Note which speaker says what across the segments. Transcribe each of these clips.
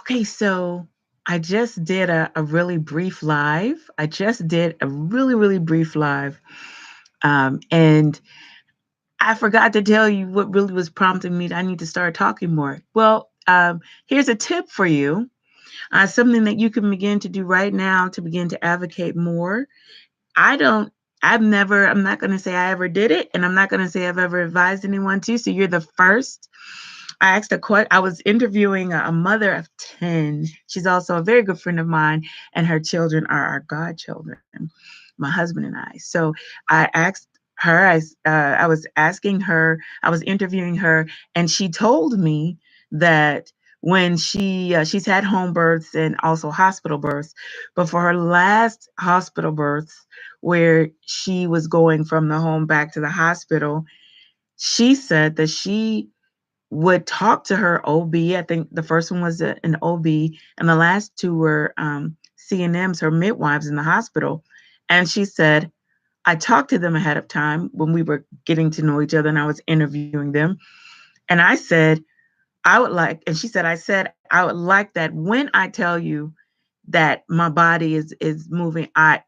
Speaker 1: Okay, so I just did a really brief live. I just did a really, really brief live. And I forgot to tell you what really was prompting me. I need to start talking more. Well, here's a tip for you. Something that you can begin to do right now to begin to advocate more. I don't, I'm not going to say I ever did it, and I'm not going to say I've ever advised anyone to. So you're the first. I asked a question. I was interviewing a mother of 10. She's also a very good friend of mine, and her children are our godchildren, my husband and I. So I asked her, I was asking her, I was interviewing her, and she told me that when she's had home births and also hospital births, but for her last hospital births, where she was going from the home back to the hospital, she said that she would talk to her OB. I think the first one was an OB, and the last two were CNMs, her midwives in the hospital. And she said, I talked to them ahead of time when we were getting to know each other and I was interviewing them. And I said, and she said, I would like that when I tell you that my body is moving, I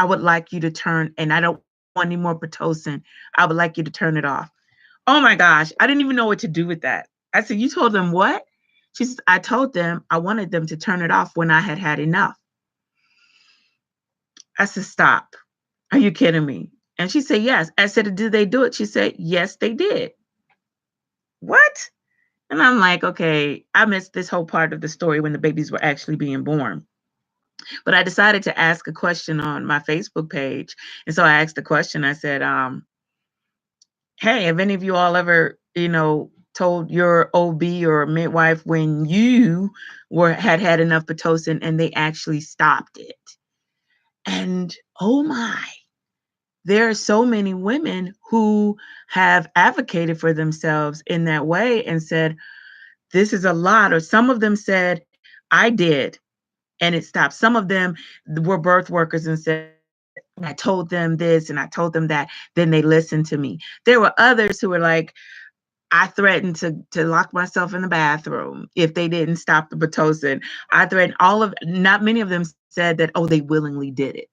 Speaker 1: would like you to turn, and I don't want any more Pitocin. I would like you to turn it off. Oh my gosh, I didn't even know what to do with that. I said, you told them what? She says, I told them I wanted them to turn it off when I had had enough. I said, stop. Are you kidding me? And she said, yes. I said, did they do it? She said, yes, they did. What? And I'm like, okay, I missed this whole part of the story when the babies were actually being born. But I decided to ask a question on my Facebook page. And so I asked the question, I said, hey, have any of you all ever, told your OB or midwife when you had enough Pitocin and they actually stopped it? And oh my, there are so many women who have advocated for themselves in that way and said, this is a lot. Or some of them said, I did, and it stopped. Some of them were birth workers and said, I told them this and I told them that, then they listened to me. There were others who were like, I threatened to lock myself in the bathroom if they didn't stop the Pitocin. I threatened not many of them said that, oh, they willingly did it.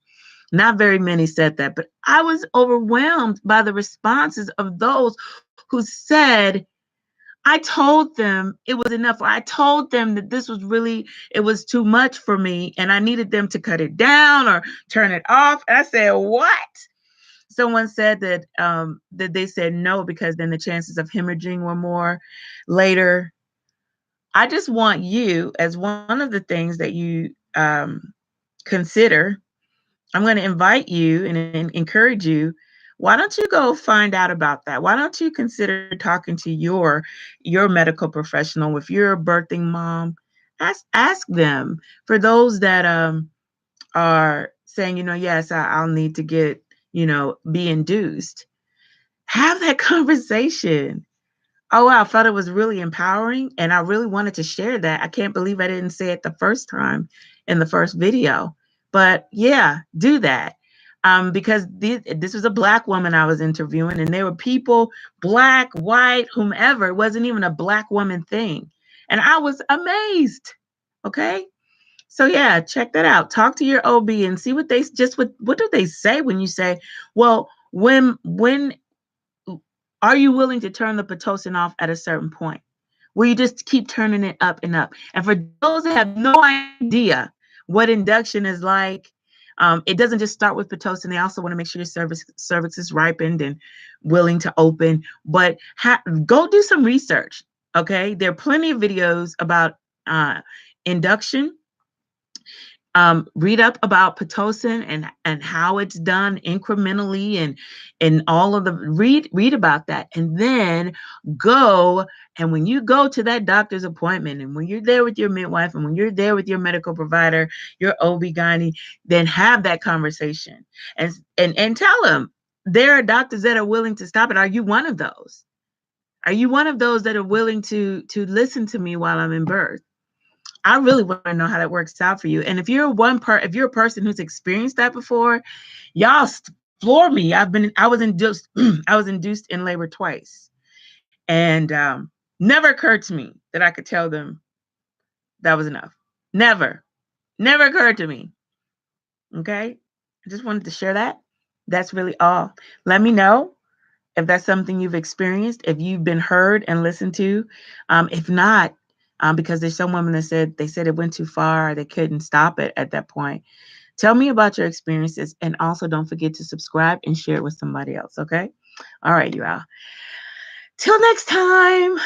Speaker 1: Not very many said that, but I was overwhelmed by the responses of those who said, I told them it was enough. Or I told them that it was too much for me and I needed them to cut it down or turn it off. And I said, what? Someone said that they said no because then the chances of hemorrhaging were more later. I just want you, as one of the things that you consider, I'm going to invite you and encourage you. Why don't you go find out about that? Why don't you consider talking to your medical professional? If you're a birthing mom, ask them. For those that are saying, yes, I'll need to be induced. Have that conversation. Oh, wow, I felt it was really empowering, and I really wanted to share that. I can't believe I didn't say it the first time in the first video. But yeah, do that. Because this was a Black woman I was interviewing, and there were people, Black, white, whomever. It wasn't even a Black woman thing. And I was amazed. Okay. So yeah, check that out. Talk to your OB and see what what do they say when you say, well, when are you willing to turn the Pitocin off at a certain point? Will you just keep turning it up and up? And for those that have no idea what induction is like, it doesn't just start with Pitocin. They also want to make sure your cervix is ripened and willing to open. But go do some research. Okay, there are plenty of videos about induction. Read up about Pitocin and how it's done incrementally and all of the read about that, and then go. And when you go to that doctor's appointment, and when you're there with your midwife, and when you're there with your medical provider, your OB-GYN, then have that conversation and tell them there are doctors that are willing to stop it. Are you one of those? Are you one of those that are willing to listen to me while I'm in birth? I really want to know how that works out for you. And if you're if you're a person who's experienced that before, y'all floor me. I was induced, I was induced in labor twice. And never occurred to me that I could tell them That was enough. Never, never occurred to me. Okay. I just wanted to share that. That's really all. Let me know if that's something you've experienced, if you've been heard and listened to. If not, because there's some women that said they said it went too far, they couldn't stop it at that point. Tell me about your experiences, and also don't forget to subscribe and share it with somebody else. Okay. All right, you all. Till next time.